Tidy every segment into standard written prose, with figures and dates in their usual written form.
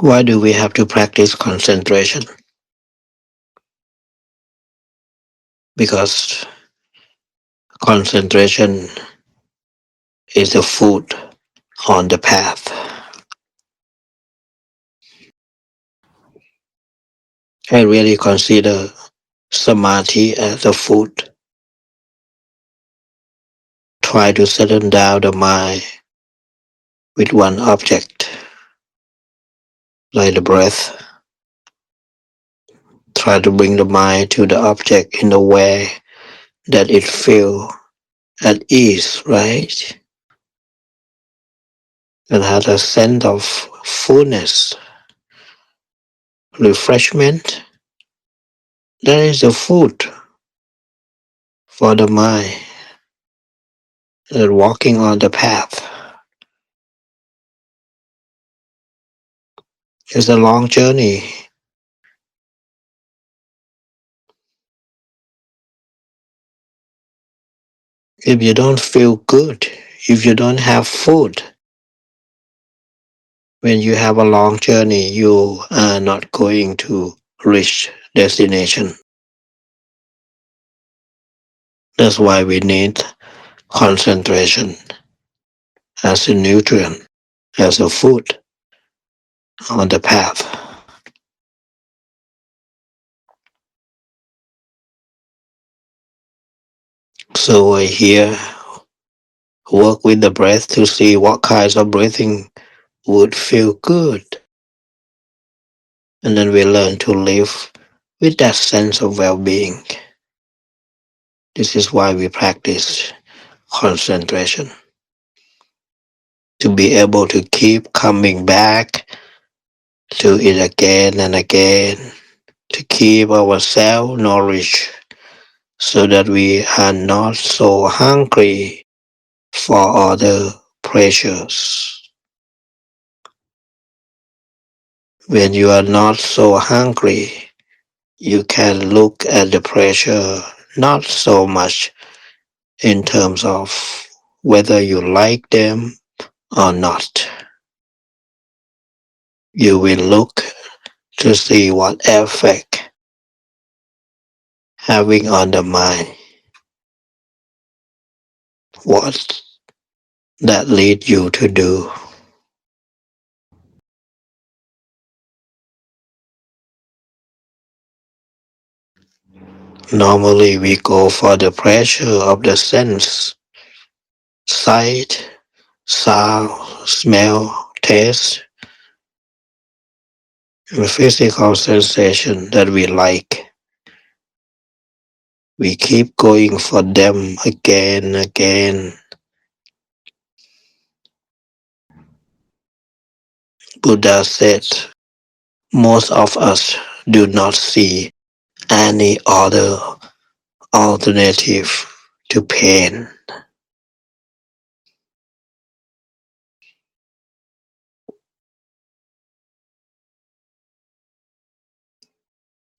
Why do we have to practice concentration? Because concentration is the food on the path. I really consider samadhi as a food. Try to settle down the mind with one object, like the breath. Try to bring the mind to the object in a way that it feels at ease, right? And has a sense of fullness, refreshment. That is the food for the mind and walking on the path. It's a long journey. If you don't feel good, if you don't have food, when you have a long journey, you are not going to reach destination. That's why we need concentration as a nutrient, as a food on the path. So I here work with the breath to see what kinds of breathing would feel good. And then we learn to live with that sense of well-being. This is why we practice concentration. To be able to keep coming back to it again and again, to keep ourselves nourished so that we are not so hungry for other pleasures. When you are not so hungry, you can look at the pleasure not so much in terms of whether you like them or not. You will look to see what effect having on the mind, what that lead you to do. Normally we go for the pleasure of the sense, sight, sound, smell, taste, and physical sensation that we like. We keep going for them again and again. Buddha said, most of us do not see any other alternative to pain.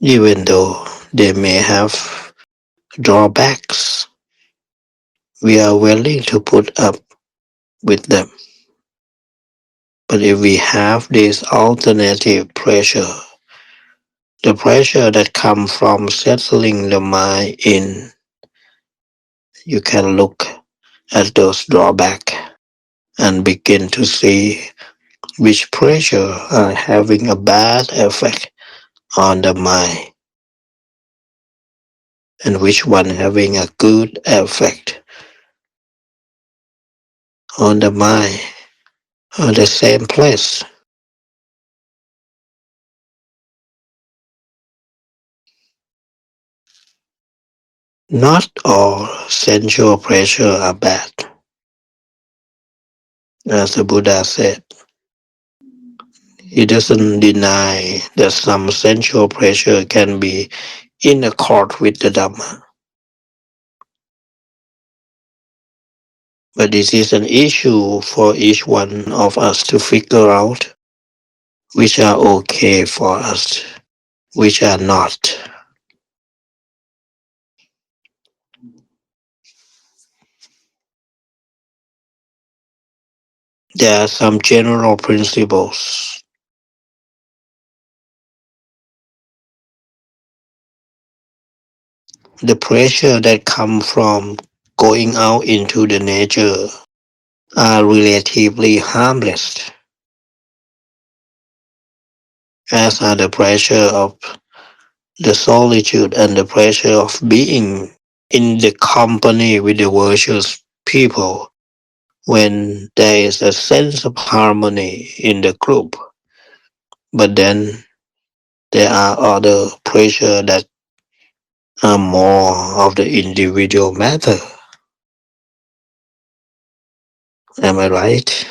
Even though they may have drawbacks, we are willing to put up with them. But if we have this alternative pressure, the pressure that comes from settling the mind in, you can look at those drawbacks and begin to see which pressure are having a bad effect on the mind and which one having a good effect on the mind on the same place. Not all sensual pressure are bad. As the Buddha said, he doesn't deny that some sensual pressure can be in accord with the Dhamma. But this is an issue for each one of us to figure out which are okay for us, which are not. There are some general principles The pressure that come from going out into the nature are relatively harmless, as are the pressure of the solitude and the pressure of being in the company with the virtuous people when there is a sense of harmony in the group. But then there are other pressure that are more of the individual matter. Am I right?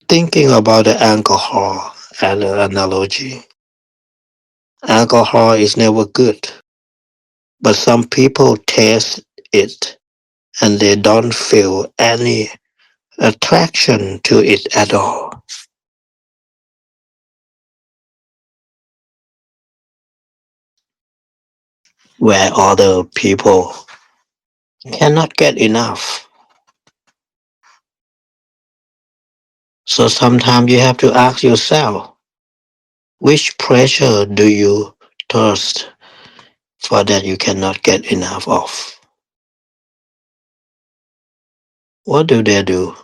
Thinking about the alcohol and the analogy. Alcohol is never good, but some people taste it and they don't feel any attraction to it at all, where other people cannot get enough. So sometimes you have to ask yourself, which pressure do you thirst for that you cannot get enough of? What do they do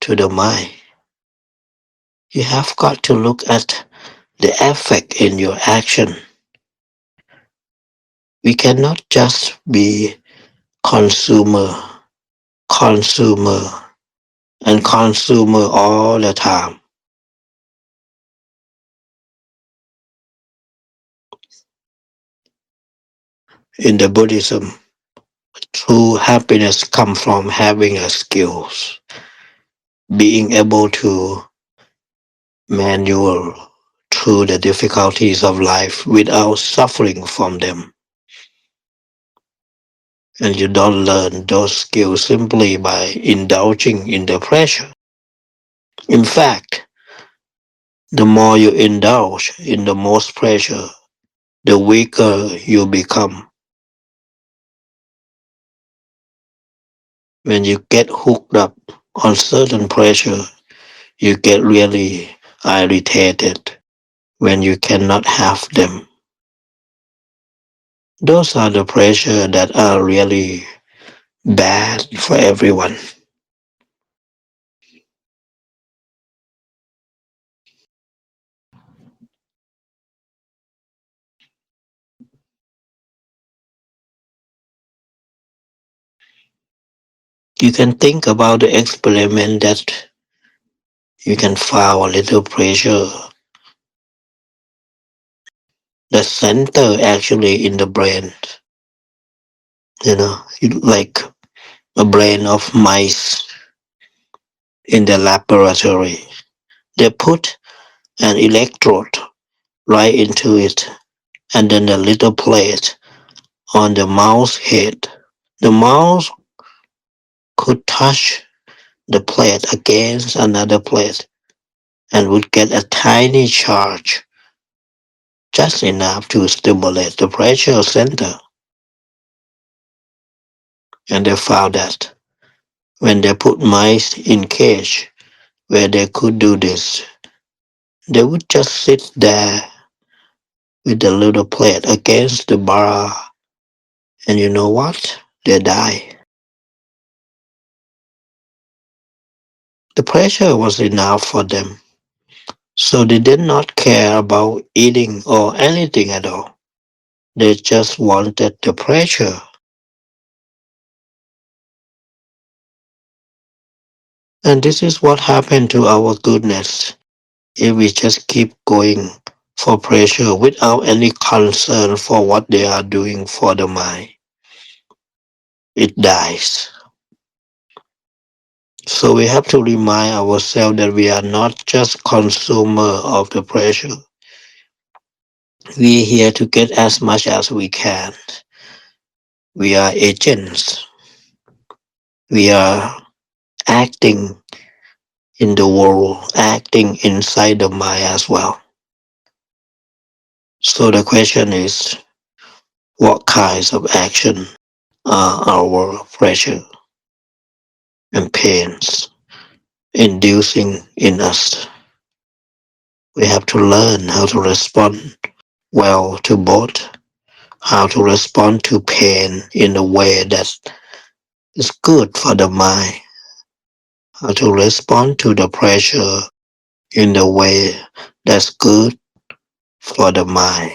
to the mind? You have got to look at the effect in your action. We cannot just be consumer, consumer, and consumer all the time. In the Buddhism, true happiness comes from having a skills, being able to maneuver through the difficulties of life without suffering from them. And you don't learn those skills simply by indulging in the pressure. In fact, the more you indulge in the most pressure, the weaker you become. When you get hooked up on certain pressure, you get really irritated when you cannot have them. Those are the pressure that are really bad for everyone. You can think about the experiment that you can file a little pressure, the center actually in the brain, like a brain of mice in the laboratory. They put an electrode right into it and then a little plate on the mouse head. The mouse could touch the plate against another plate and would get a tiny charge, just enough to stimulate the pressure center. And they found that when they put mice in cage where they could do this, they would just sit there with the little plate against the bar, and you know what? They die. The pressure was enough for them, so they did not care about eating or anything at all. They just wanted the pressure. And this is what happened to our goodness if we just keep going for pressure without any concern for what they are doing for the mind. It dies. So we have to remind ourselves that we are not just consumer of the pressure. We are here to get as much as we can. We are agents. We are acting in the world, acting inside the mind as well. So the question is, what kinds of action are our pressure and pains inducing in us? We have to learn how to respond well to both, how to respond to pain in a way that is good for the mind, how to respond to the pressure in a way that's good for the mind.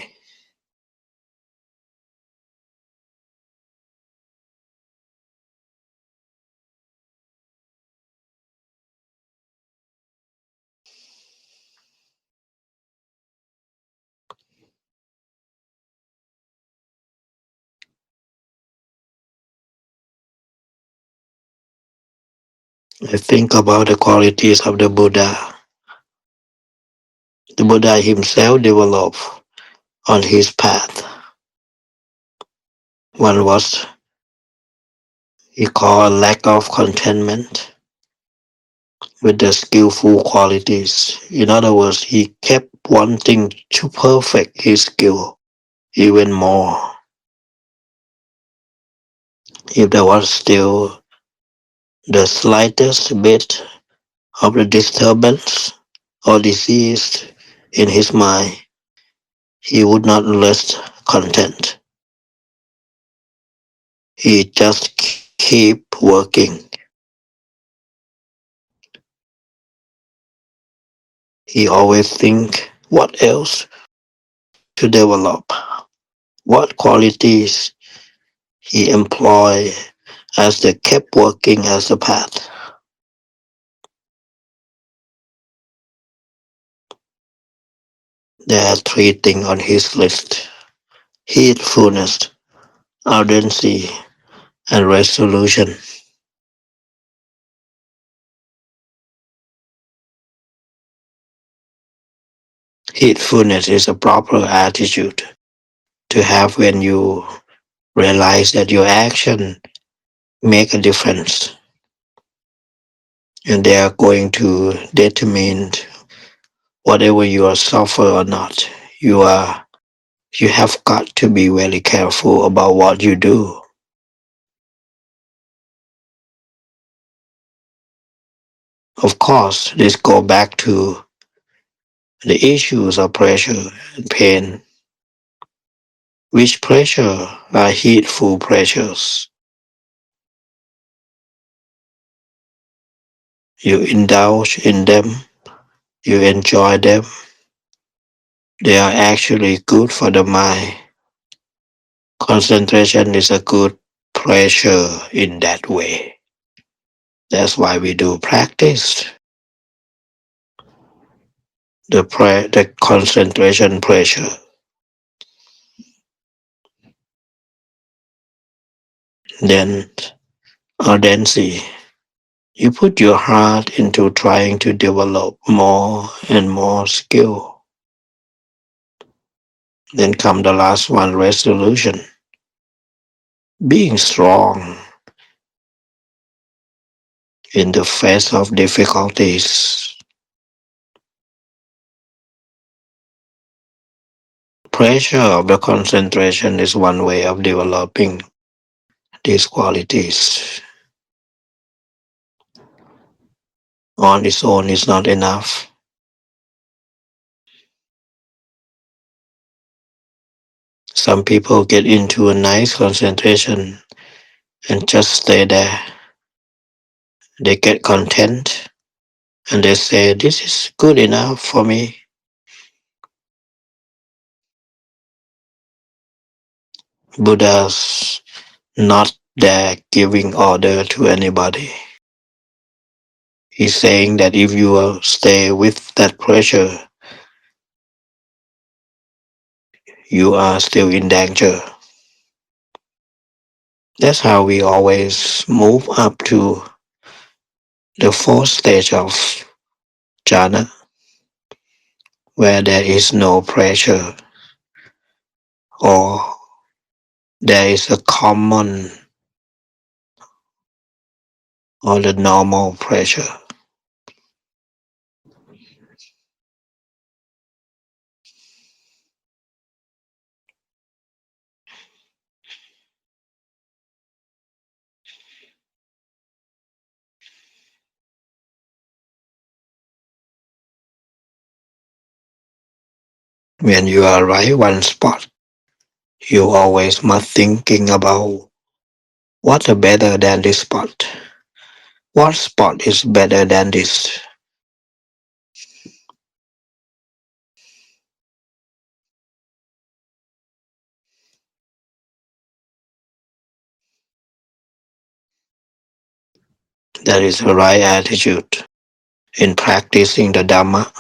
I think about the qualities of the Buddha. The Buddha himself developed on his path. One was he called lack of contentment with the skillful qualities. In other words, he kept wanting to perfect his skill even more. If there was still the slightest bit of the disturbance or disease in his mind, he would not rest content. He just keep working. He always think what else to develop, what qualities he employ as they kept working as a path. There are three things on his list: heedfulness, urgency, and resolution. Heedfulness is a proper attitude to have when you realize that your action make a difference and they are going to determine whatever you are suffer or not. You have got to be very careful about what you do. Of course, this go back to the issues of pressure and pain. Which pressure are heedful pressures? You indulge in them, you enjoy them. They are actually good for the mind. Concentration is a good pressure in that way. That's why we do practice. The concentration pressure. Then urgency. You put your heart into trying to develop more and more skill. Then come the last one, resolution. Being strong in the face of difficulties. Pressure of the concentration is one way of developing these qualities. On its own is not enough. Some people get into a nice concentration and just stay there. They get content and they say, this is good enough for me. Buddha's not there giving order to anybody. He's saying that if you stay with that pressure, you are still in danger. That's how we always move up to the fourth stage of jhana, where there is no pressure or there is a common or the normal pressure. When you arrive one spot, you always must thinking about what are better than this spot. What spot is better than this? That is the right attitude. In practicing the Dhamma,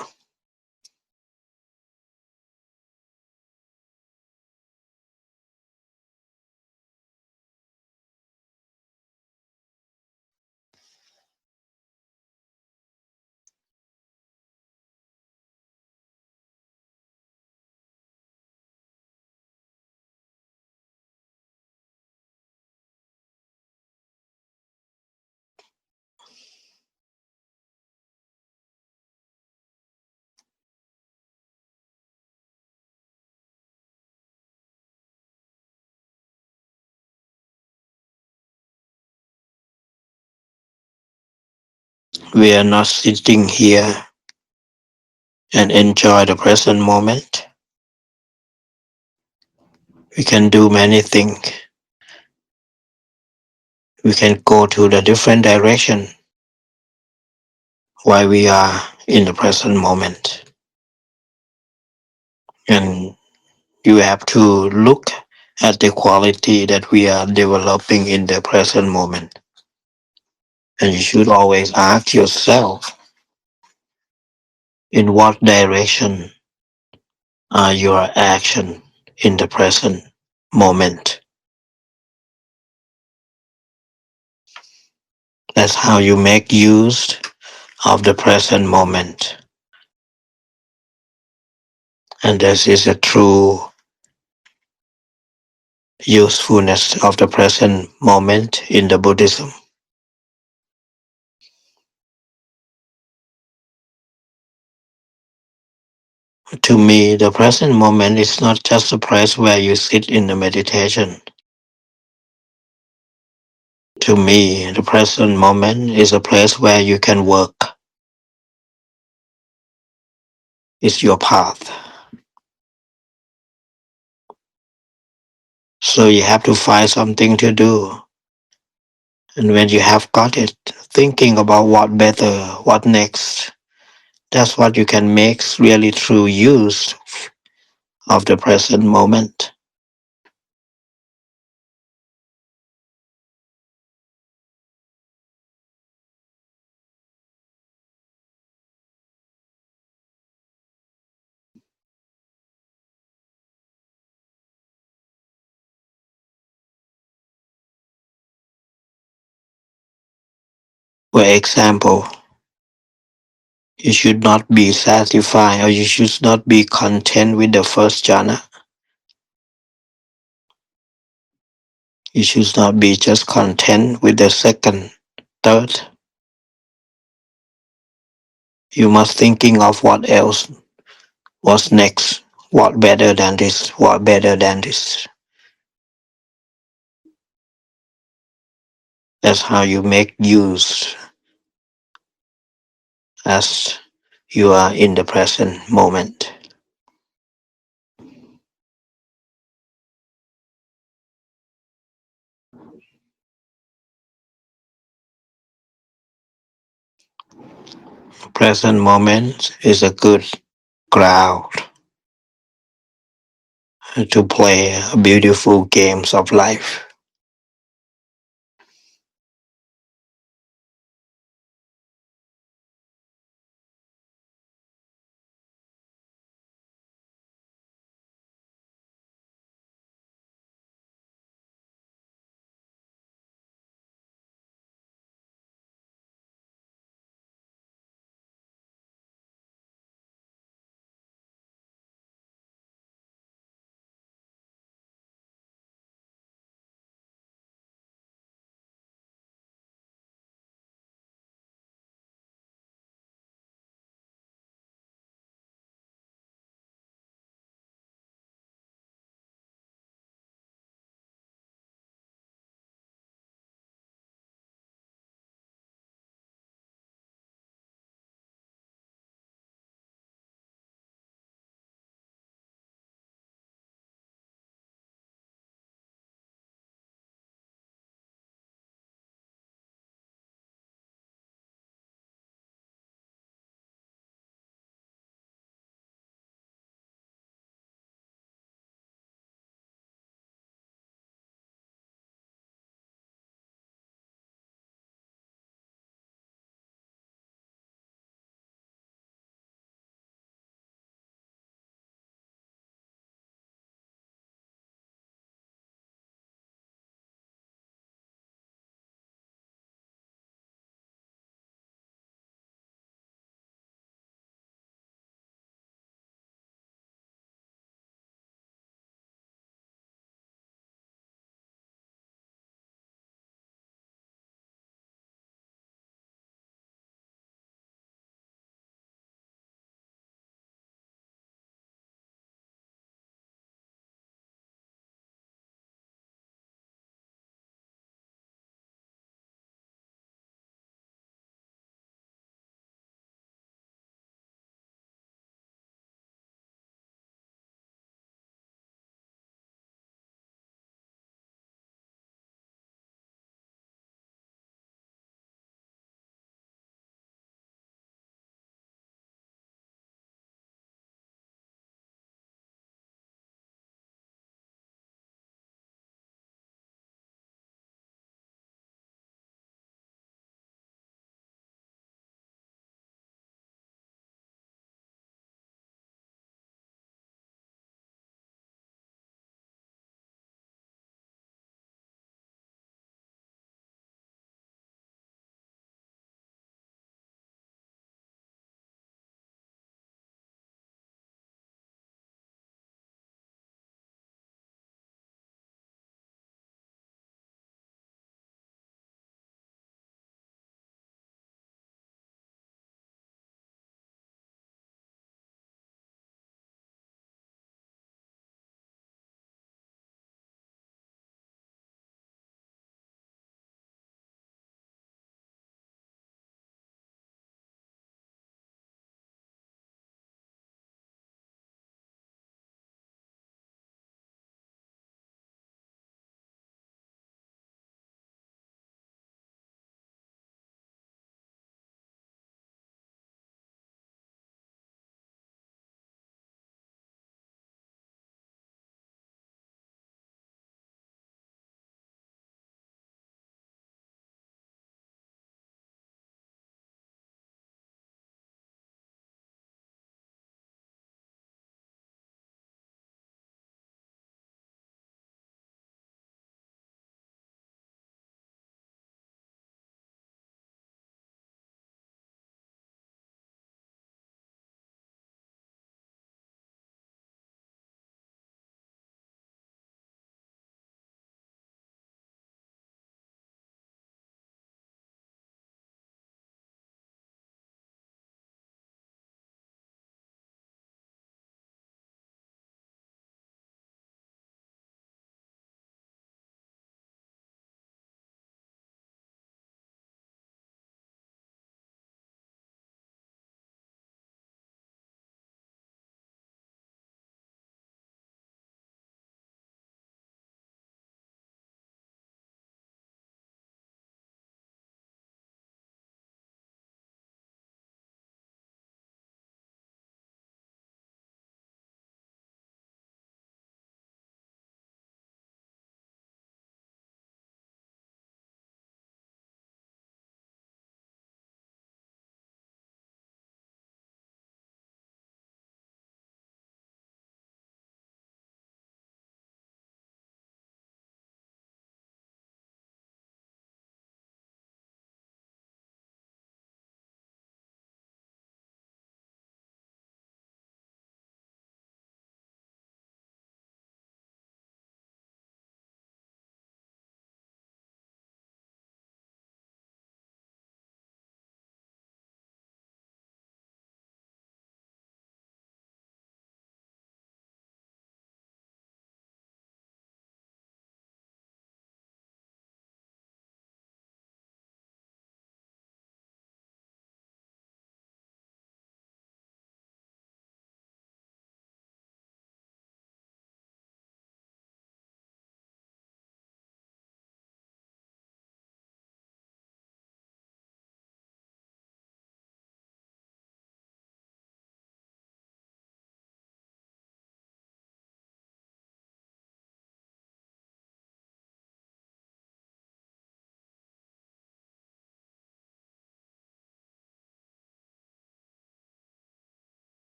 we are not sitting here and enjoy the present moment. We can do many things. We can go to the different direction while we are in the present moment. And you have to look at the quality that we are developing in the present moment. And you should always ask yourself, in what direction are your action in the present moment? That's how you make use of the present moment. And this is a true usefulness of the present moment in the Buddhism. To me, the present moment is not just a place where you sit in the meditation. To me, the present moment is a place where you can work. It's your path. So you have to find something to do. And when you have got it, thinking about what better, what next, that's what you can make really true use of the present moment. For example, you should not be satisfied or you should not be content with the first jhana. You should not be just content with the second, third. You must thinking of what else, what's next, what better than this, what better than this. That's how you make use as you are in the present moment. Present moment is a good ground to play beautiful games of life.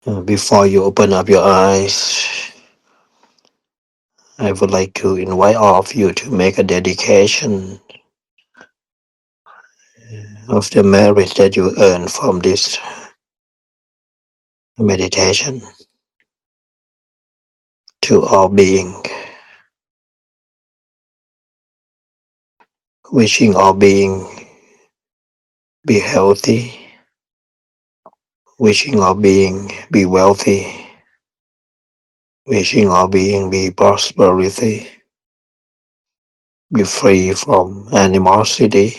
Before you open up your eyes, I would like to invite all of you to make a dedication of the merit that you earn from this meditation to all being, wishing all being be healthy, wishing all being be wealthy, wishing all being be prosperity, be free from animosity,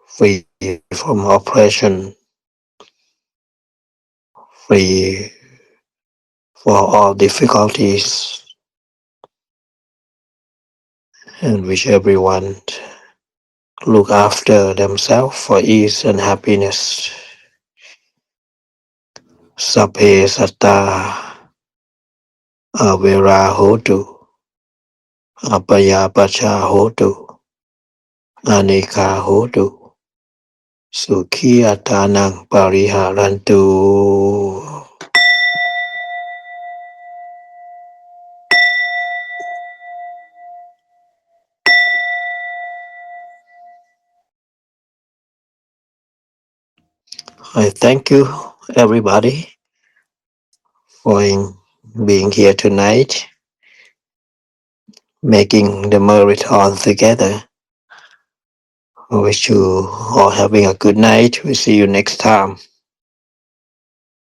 free from oppression, free for all difficulties, and wish everyone look after themselves for ease and happiness. Sape satta avera hotu, apaya pacha hotu, anika hotu, sukhi atanang pariharantu. I thank you, everybody, for being here tonight, making the marathon together. I wish you all having a good night. We'll see you next time.